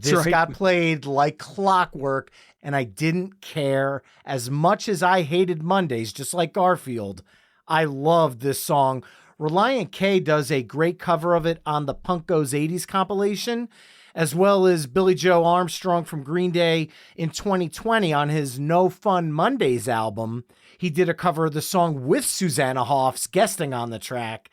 S1: this got played like clockwork. And I didn't care as much as I hated Mondays, just like Garfield. I loved this song. Reliant K does a great cover of it on the Punk Goes 80s compilation, as well as Billy Joe Armstrong from Green Day in 2020 on his No Fun Mondays album. He did a cover of the song with Susanna Hoffs guesting on the track.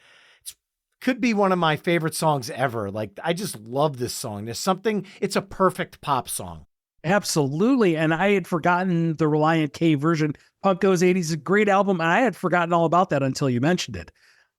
S1: Could be one of my favorite songs ever. Like, I just love this song. It's a perfect pop song.
S2: Absolutely. And I had forgotten the Reliant K version. Punk Goes 80s is a great album. And I had forgotten all about that until you mentioned it.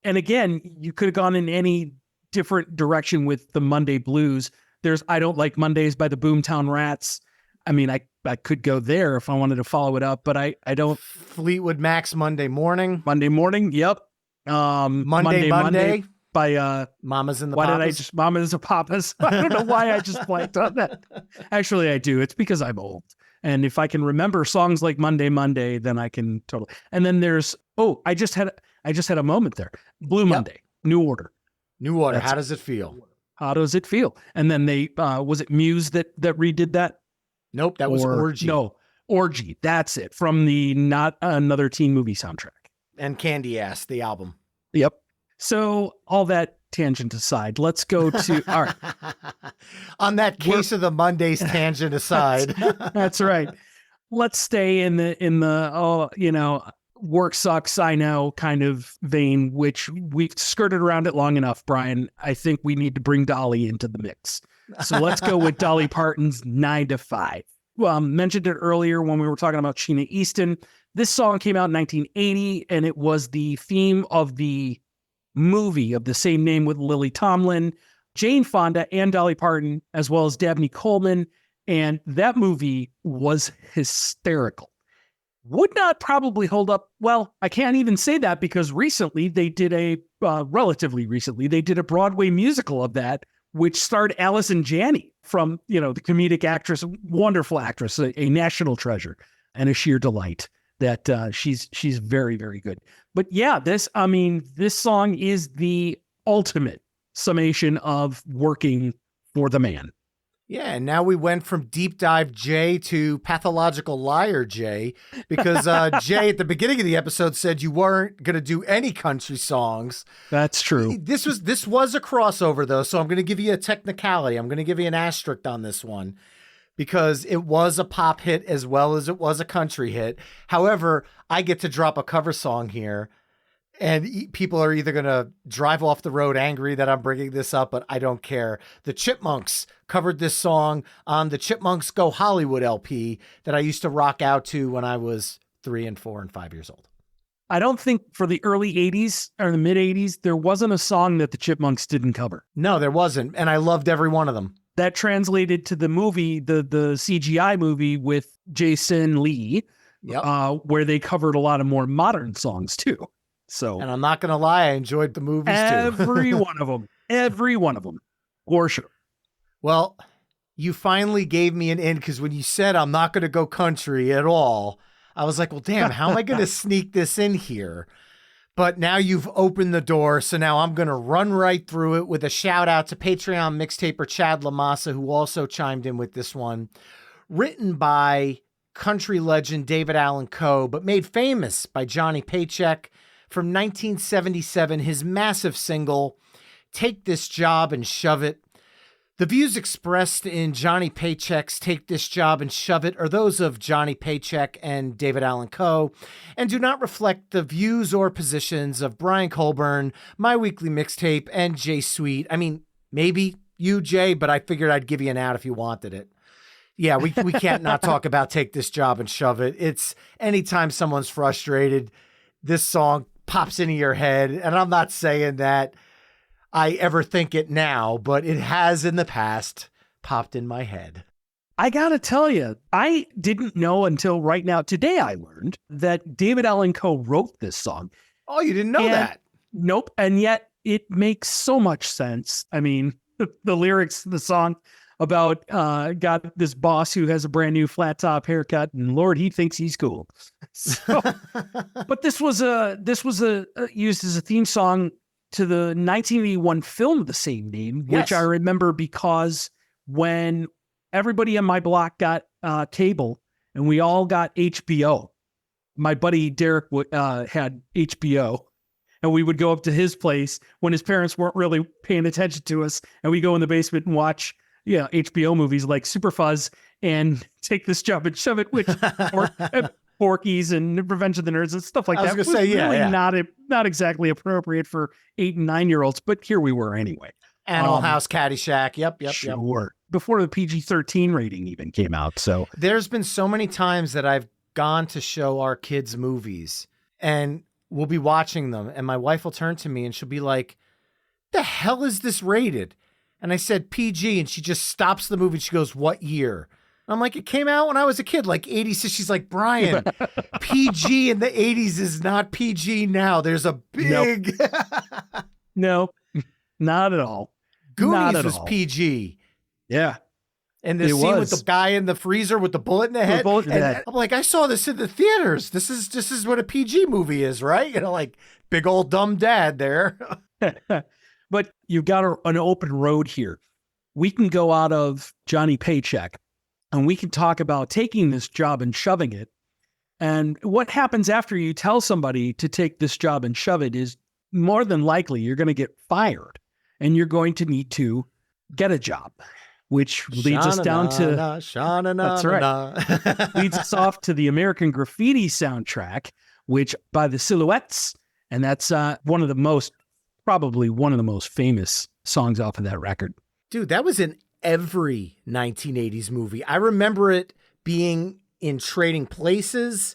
S2: And again, you could have gone in any different direction with the Monday Blues. There's I Don't Like Mondays by the Boomtown Rats. I mean, I could go there if I wanted to follow it up, but I don't.
S1: Fleetwood Mac's Monday Morning.
S2: Monday Morning, yep. Monday by
S1: Mamas and the
S2: why
S1: Papas.
S2: did I just Mamas and Papas? I don't know why I just blanked on that. Actually, I do. It's because I'm old. And if I can remember songs like Monday, then I can totally. And then there's I just had a moment there. Blue Monday, New Order.
S1: New Order. How does it feel?
S2: How does it feel? And then they was it Muse that redid that?
S1: Nope, that was Orgy.
S2: No, Orgy. That's it from the Not Another Teen Movie soundtrack.
S1: And Candy Ass, the album.
S2: Yep. So all that tangent aside, let's go to all right.
S1: On that case of the Mondays tangent aside.
S2: That's right. Let's stay in the work sucks, I know kind of vein, which we've skirted around it long enough, Brian. I think we need to bring Dolly into the mix. So let's go with Dolly Parton's 9 to 5. Well, mentioned it earlier when we were talking about Sheena Easton. This song came out in 1980, and it was the theme of the movie of the same name with Lily Tomlin, Jane Fonda, and Dolly Parton, as well as Dabney Coleman. And that movie was hysterical. Would not probably hold up. Well, I can't even say that because relatively recently, they did a Broadway musical of that, which starred Allison Janney from, the comedic actress, wonderful actress, a national treasure and a sheer delight that she's very, very good. But yeah, this song is the ultimate summation of working for the man.
S1: Yeah, and now we went from Deep Dive Jay to Pathological Liar Jay, because Jay at the beginning of the episode said you weren't going to do any country songs.
S2: That's true.
S1: This was a crossover, though, so I'm going to give you a technicality. I'm going to give you an asterisk on this one, because it was a pop hit as well as it was a country hit. However, I get to drop a cover song here, and people are either going to drive off the road angry that I'm bringing this up, but I don't care. The Chipmunks covered this song on the Chipmunks Go Hollywood LP that I used to rock out to when I was 3 and 4 and 5 years old.
S2: I don't think for the early 80s or the mid 80s, there wasn't a song that the Chipmunks didn't cover.
S1: No, there wasn't. And I loved every one of them.
S2: That translated to the movie, the CGI movie with Jason Lee, where they covered a lot of more modern songs too. So,
S1: and I'm not going to lie, I enjoyed the movies too.
S2: Every one of them, for sure.
S1: Well, you finally gave me an in, because when you said I'm not going to go country at all, I was like, well, damn, how am I going to sneak this in here? But now you've opened the door, so now I'm going to run right through it with a shout out to Patreon mixtaper Chad Lamassa, who also chimed in with this one. Written by country legend David Allan Coe, but made famous by Johnny Paycheck. From 1977, his massive single, Take This Job and Shove It. The views expressed in Johnny Paycheck's Take This Job and Shove It are those of Johnny Paycheck and David Allan Coe, and do not reflect the views or positions of Brian Colburn, My Weekly Mixtape, and Jay Sweet. I mean, maybe you, Jay, but I figured I'd give you an out if you wanted it. Yeah, we can't not talk about Take This Job and Shove It. It's anytime someone's frustrated, this song pops into your head. And I'm not saying that I ever think it now, but it has in the past popped in my head.
S2: I gotta tell you, I didn't know until right now. Today I learned that David Allan Coe wrote this song.
S1: Oh, you didn't know that?
S2: Nope. And yet it makes so much sense. I mean, the lyrics of the song about got this boss who has a brand new flat top haircut, and Lord, he thinks he's cool. So, but this was used as a theme song to the 1981 film of the same name, which I remember because when everybody on my block got cable and we all got HBO, my buddy Derek had HBO. And we would go up to his place when his parents weren't really paying attention to us, and we go in the basement and watch HBO movies like Super Fuzz and Take This Job and Shove It, which Porky's and Revenge of the Nerds and stuff like that.
S1: I was going to say,
S2: really not exactly appropriate for 8 and 9 year olds, but here we were anyway.
S1: Animal House, Caddyshack. Yep.
S2: Sure. Before the PG-13 rating even came out. So
S1: there's been so many times that I've gone to show our kids movies, and we'll be watching them, and my wife will turn to me and she'll be like, "The hell is this rated?" And I said PG, and she just stops the movie and she goes, "What year?" I'm like, "It came out when I was a kid, like 86." She's like, "Brian, PG in the 80s is not PG now. There's a big..."
S2: No, not at all.
S1: Goonies was PG.
S2: Yeah.
S1: And the scene with the guy in the freezer with the bullet in the head. I'm like, I saw this in the theaters. This is what a PG movie is, right? You know, like big old dumb dad there.
S2: But you've got an open road here. We can go out of Johnny Paycheck and we can talk about taking this job and shoving it. And what happens after you tell somebody to take this job and shove it is more than likely you're going to get fired and you're going to need to get a job, which leads us down to, that's right, leads us off to the American Graffiti soundtrack, which by the Silhouettes. And that's probably one of the most famous songs off of that record.
S1: Dude, that was in every 1980s movie. I remember it being in Trading Places,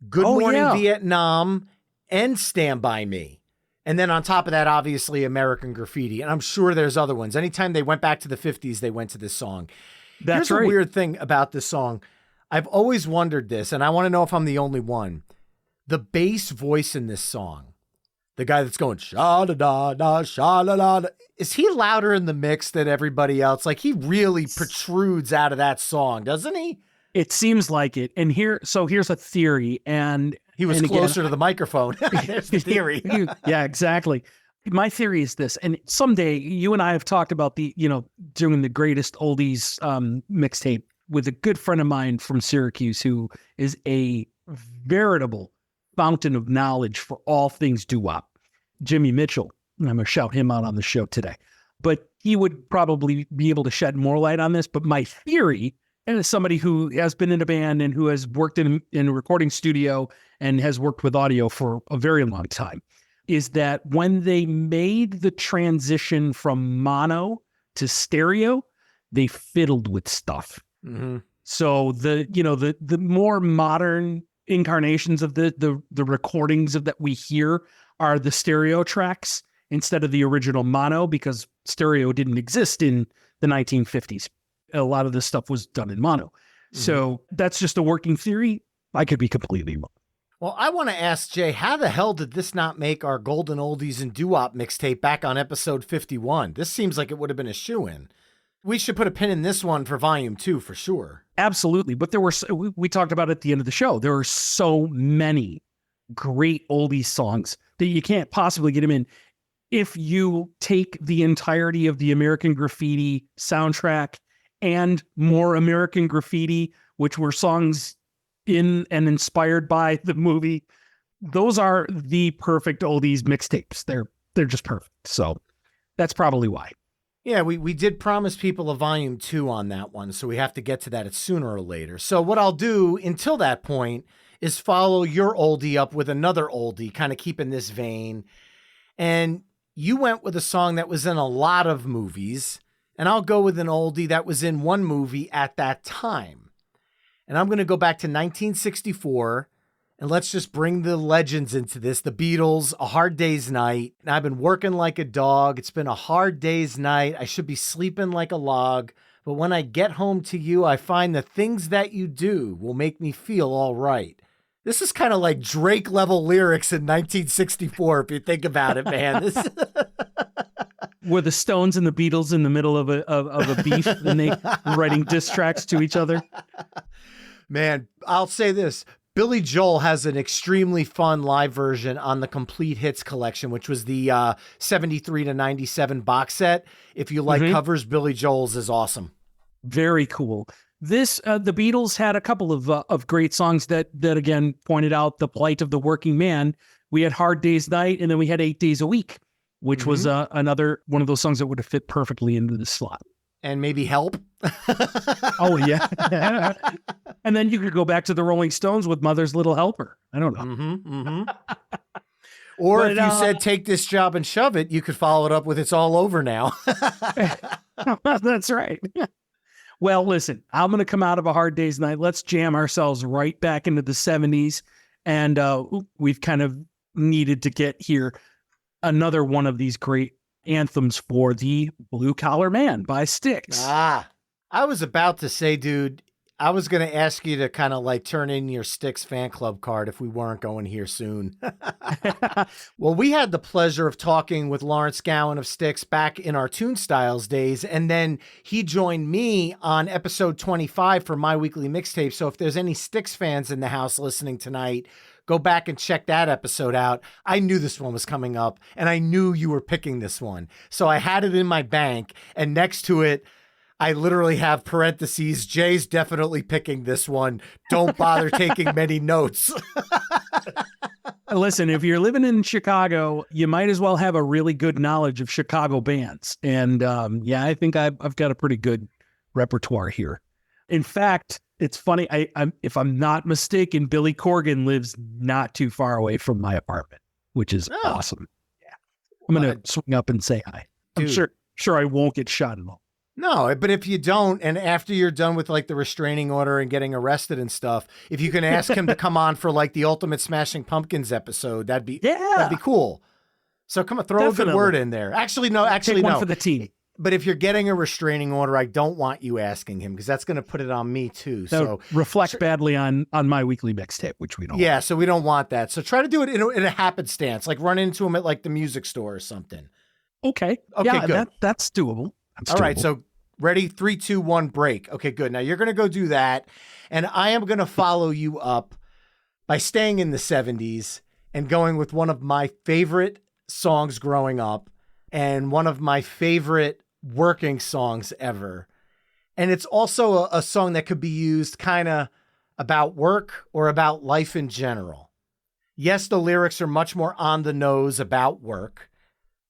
S1: Good Morning Vietnam, and Stand By Me. And then on top of that, obviously, American Graffiti. And I'm sure there's other ones. Anytime they went back to the 50s, they went to this song. Here's a weird thing about this song. I've always wondered this, and I want to know if I'm the only one. The bass voice in this song, the guy that's going sha-da-da-da, sha-la-la-da, is he louder in the mix than everybody else? Like, he really protrudes out of that song, doesn't he?
S2: It seems like it. And here's a theory. And
S1: he was closer to the microphone. There's the theory.
S2: Yeah, exactly. My theory is this. And someday you and I have talked about doing the greatest oldies mixtape with a good friend of mine from Syracuse, who is a veritable fountain of knowledge for all things doo-wop, Jimmy Mitchell. And I'm going to shout him out on the show today. But he would probably be able to shed more light on this. But my theory, and as somebody who has been in a band and who has worked in a recording studio and has worked with audio for a very long time, is that when they made the transition from mono to stereo, they fiddled with stuff.
S1: Mm-hmm.
S2: So the more modern incarnations of the recordings that we hear are the stereo tracks instead of the original mono, because stereo didn't exist in the 1950s. A lot of this stuff was done in mono. Mm-hmm. So that's just a working theory. I could be completely wrong.
S1: Well, I want to ask Jay, how the hell did this not make our Golden Oldies and Doo-Wop mixtape back on episode 51? This seems like it would have been a shoo-in. We should put a pin in this one for volume 2 for sure.
S2: Absolutely. But we talked about it at the end of the show. There are so many great oldies songs that you can't possibly get them in. If you take the entirety of the American Graffiti soundtrack and more American Graffiti, which were songs in and inspired by the movie, those are the perfect oldies mixtapes. They're just perfect. So that's probably why.
S1: Yeah, we did promise people a volume 2 on that one, so we have to get to that sooner or later. So what I'll do until that point is follow your oldie up with another oldie, kind of keeping this vein. And you went with a song that was in a lot of movies, and I'll go with an oldie that was in one movie at that time. And I'm going to go back to 1964, and let's just bring the legends into this. The Beatles, A Hard Day's Night. And I've been working like a dog. It's been a hard day's night. I should be sleeping like a log. But when I get home to you, I find the things that you do will make me feel all right. This is kind of like Drake level lyrics in 1964, if you think about it, man.
S2: Were the Stones and the Beatles in the middle of a beef and they writing diss tracks to each other?
S1: Man, I'll say this. Billy Joel has an extremely fun live version on the Complete Hits collection, which was the 73 to 97 box set. If you like covers, Billy Joel's is awesome.
S2: Very cool. This, the Beatles had a couple of great songs that again pointed out the plight of the working man. We had Hard Day's Night, and then we had 8 Days a Week, which was another one of those songs that would have fit perfectly into the slot.
S1: And maybe Help.
S2: Oh, yeah. And then you could go back to the Rolling Stones with Mother's Little Helper. I don't know.
S1: Or if you said take this job and shove it, you could follow it up with It's All Over Now.
S2: That's right. Well, listen, I'm going to come out of A Hard Day's Night. Let's jam ourselves right back into the 70s. And we've kind of needed to get here another one of these great anthems for the Blue Collar Man by Styx.
S1: I was about to say, dude, I was going to ask you to kind of like turn in your Styx fan club card if we weren't going here soon. Well, we had the pleasure of talking with Lawrence Gowan of Styx back in our Tunestiles days, and then he joined me on episode 25 for my weekly mixtape. So if there's any Styx fans in the house listening tonight, go back and check that episode out. I knew this one was coming up, and I knew you were picking this one. So I had it in my bank, and next to it, I literally have parentheses, Jay's definitely picking this one. Don't bother taking many notes.
S2: Listen, if you're living in Chicago, you might as well have a really good knowledge of Chicago bands. And I think I've got a pretty good repertoire here. In fact, it's funny. If I'm not mistaken, Billy Corgan lives not too far away from my apartment, which is awesome. Yeah, I'm going to swing up and say hi. I'm sure I won't get shot at all.
S1: No, but if you don't, and after you're done with like the restraining order and getting arrested and stuff, if you can ask him to come on for like the Ultimate Smashing Pumpkins episode, that'd be cool. So come on, throw a good word in there. Actually, no.
S2: Take one for the team.
S1: But if you're getting a restraining order, I don't want you asking him because that's going to put it on me too. So
S2: reflect badly on my weekly mixtape, which we don't.
S1: Yeah, so we don't want that. So try to do it in a happenstance, like run into him at like the music store or something.
S2: Okay,
S1: yeah, good.
S2: That's doable.
S1: All right, so ready? 3, 2, 1, break. Okay, good. Now you're going to go do that. And I am going to follow you up by staying in the 70s and going with one of my favorite songs growing up and one of my favorite working songs ever. And it's also a song that could be used kind of about work or about life in general. Yes, the lyrics are much more on the nose about work,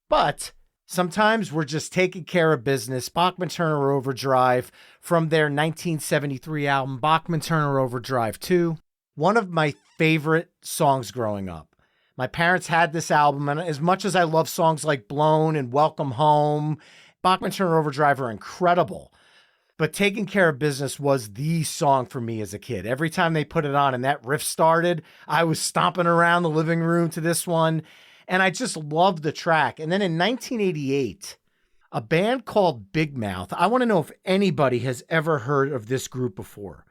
S1: but sometimes we're just taking care of business. Bachman Turner Overdrive from their 1973 album, Bachman Turner Overdrive 2. One of my favorite songs growing up. My parents had this album, and as much as I love songs like Blown and Welcome Home, Bachman Turner Overdrive are incredible. But Taking Care of Business was the song for me as a kid. Every time they put it on and that riff started, I was stomping around the living room to this one. And I just loved the track. And then in 1988, a band called Big Mouth, I want to know if anybody has ever heard of this group before.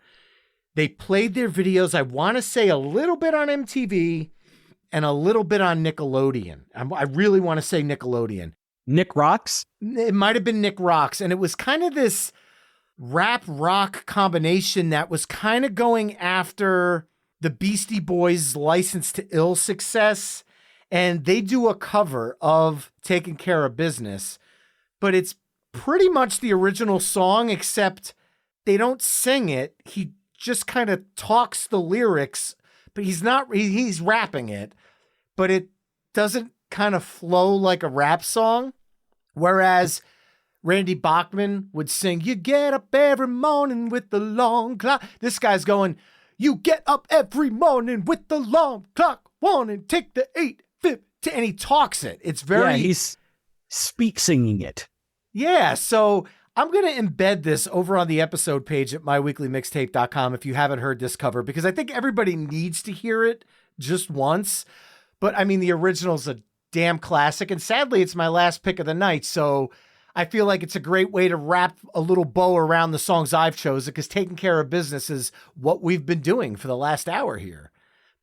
S1: They played their videos, I want to say a little bit on MTV and a little bit on Nickelodeon. I really want to say Nickelodeon.
S2: Nick Rocks?
S1: It might have been Nick Rocks. And it was kind of this rap rock combination that was kind of going after the Beastie Boys' License to Ill success. And they do a cover of Taking Care of Business, but it's pretty much the original song, except they don't sing it. He just kind of talks the lyrics, but he's rapping it, but it doesn't kind of flow like a rap song. Whereas Randy Bachman would sing, "You get up every morning with the long clock." This guy's going, "You get up every morning with the long clock, one and take the 8:50," and he talks it. It's very...
S2: Yeah, he's singing it.
S1: Yeah, so I'm going to embed this over on the episode page at myweeklymixtape.com if you haven't heard this cover, because I think everybody needs to hear it just once. But I mean, the original's a damn classic, and sadly, it's my last pick of the night, so I feel like it's a great way to wrap a little bow around the songs I've chosen, because Taking Care of Business is what we've been doing for the last hour here.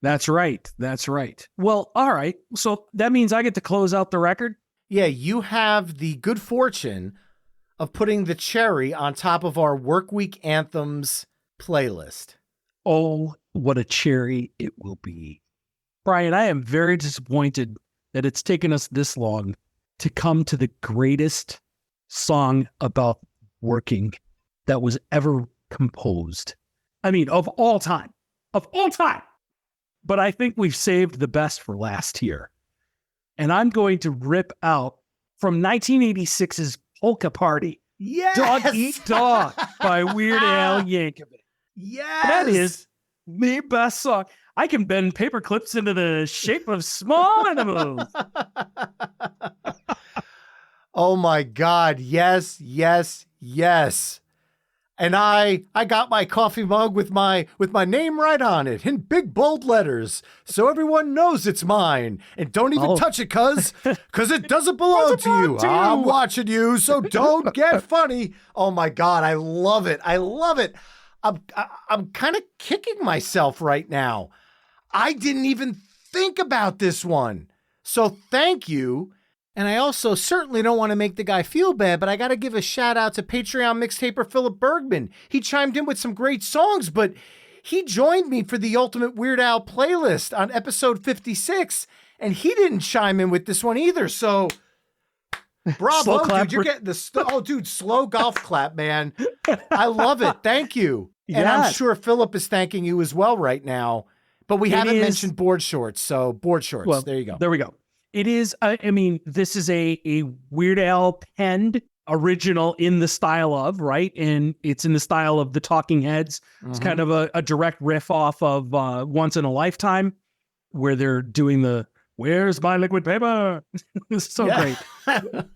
S2: That's right. That's right. Well, all right. So that means I get to close out the record?
S1: Yeah, you have the good fortune of putting the cherry on top of our Workweek Anthems playlist.
S2: Oh, what a cherry it will be. Brian, I am very disappointed that it's taken us this long to come to the greatest song about working that was ever composed. I mean, of all time. Of all time. But I think we've saved the best for last here. And I'm going to rip out from 1986's Polka Party.
S1: Yes!
S2: Dog Eat Dog by Weird Al Yankovic.
S1: Yes!
S2: That is the best song. I can bend paper clips into the shape of small animals.
S1: Oh my God. Yes, yes, yes. And I got my coffee mug with my name right on it in big bold letters, so everyone knows it's mine. And don't even touch it, cuz it doesn't belong to you. I'm watching you, so don't get funny. Oh my God, I love it. I love it. I'm kind of kicking myself right now. I didn't even think about this one. So thank you. And I also certainly don't want to make the guy feel bad, but I got to give a shout out to Patreon mixtaper Philip Bergman. He chimed in with some great songs, but he joined me for the Ultimate Weird Al playlist on episode 56, and he didn't chime in with this one either. So bravo, dude. You're getting the slow golf clap, man. I love it. Thank you. And I'm sure Philip is thanking you as well right now, but we haven't mentioned board shorts. So board shorts. Well, there you go.
S2: There we go. It is, I mean, this is a Weird Al penned original in the style of, right? And it's in the style of the Talking Heads. It's kind of a direct riff off of Once in a Lifetime, where they're doing the, where's my liquid paper? It's so great.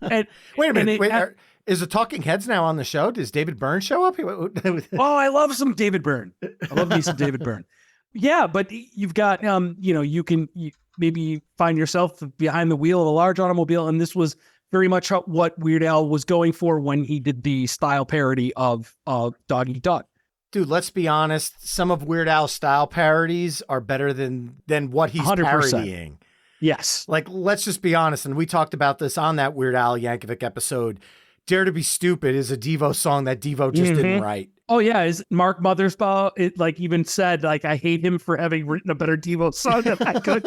S2: And,
S1: wait a minute. Is the Talking Heads now on the show? Does David Byrne show up?
S2: Oh, I love some David Byrne. I love me some David Byrne. Yeah, but you've got, you can maybe find yourself behind the wheel of a large automobile, and this was very much what Weird Al was going for when he did the style parody of Dog Eat Dog.
S1: Dude, let's be honest. Some of Weird Al's style parodies are better than what he's 100%. Parodying.
S2: Yes.
S1: Like, let's just be honest, and we talked about this on that Weird Al Yankovic episode. Dare to Be Stupid is a Devo song that Devo just didn't write.
S2: Oh yeah, is Mark Mothersbaugh even said I hate him for having written a better Devo song than I could.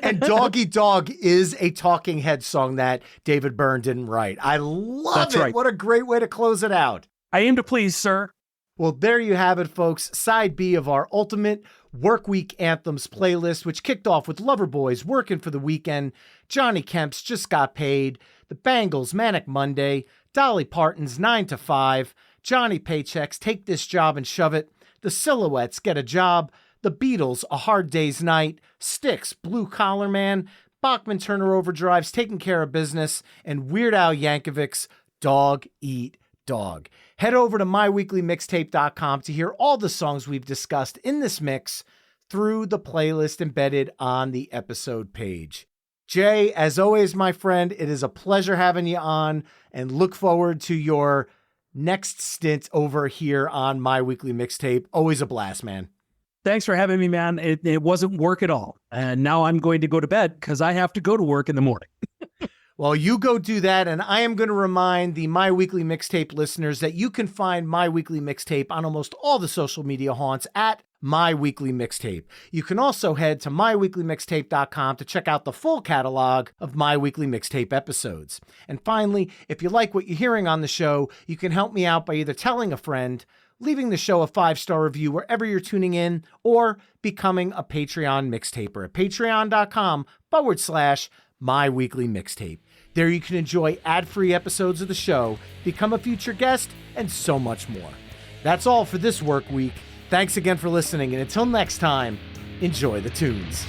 S1: And Dog Eat Dog is a Talking Head song that David Byrne didn't write. I love That's it. Right. What a great way to close it out.
S2: I aim to please, sir.
S1: Well, there you have it, folks. Side B of our Ultimate Workweek Anthems playlist, which kicked off with Loverboys, Working for the Weekend, Johnny Kemp's Just Got Paid, the Bangles' Manic Monday, Dolly Parton's 9 to 5, Johnny Paycheck's Take This Job and Shove It, the Silhouettes' Get a Job, the Beatles' A Hard Day's Night, Styx' Blue Collar Man, Bachman Turner Overdrive's Taking Care of Business, and Weird Al Yankovic's Dog Eat Dog. Head over to myweeklymixtape.com to hear all the songs we've discussed in this mix through the playlist embedded on the episode page. Jay, as always, my friend, it is a pleasure having you on, and look forward to your next stint over here on My Weekly Mixtape. Always a blast, man.
S2: Thanks for having me, man. It wasn't work at all. And now I'm going to go to bed because I have to go to work in the morning.
S1: Well, you go do that, and I am going to remind the My Weekly Mixtape listeners that you can find My Weekly Mixtape on almost all the social media haunts at My Weekly Mixtape. You can also head to myweeklymixtape.com to check out the full catalog of My Weekly Mixtape episodes. And finally, if you like what you're hearing on the show, you can help me out by either telling a friend, leaving the show a 5-star review wherever you're tuning in, or becoming a Patreon mixtaper at patreon.com/My Weekly Mixtape. There you can enjoy ad-free episodes of the show, become a future guest, and so much more. That's all for this work week. Thanks again for listening, and until next time, enjoy the tunes.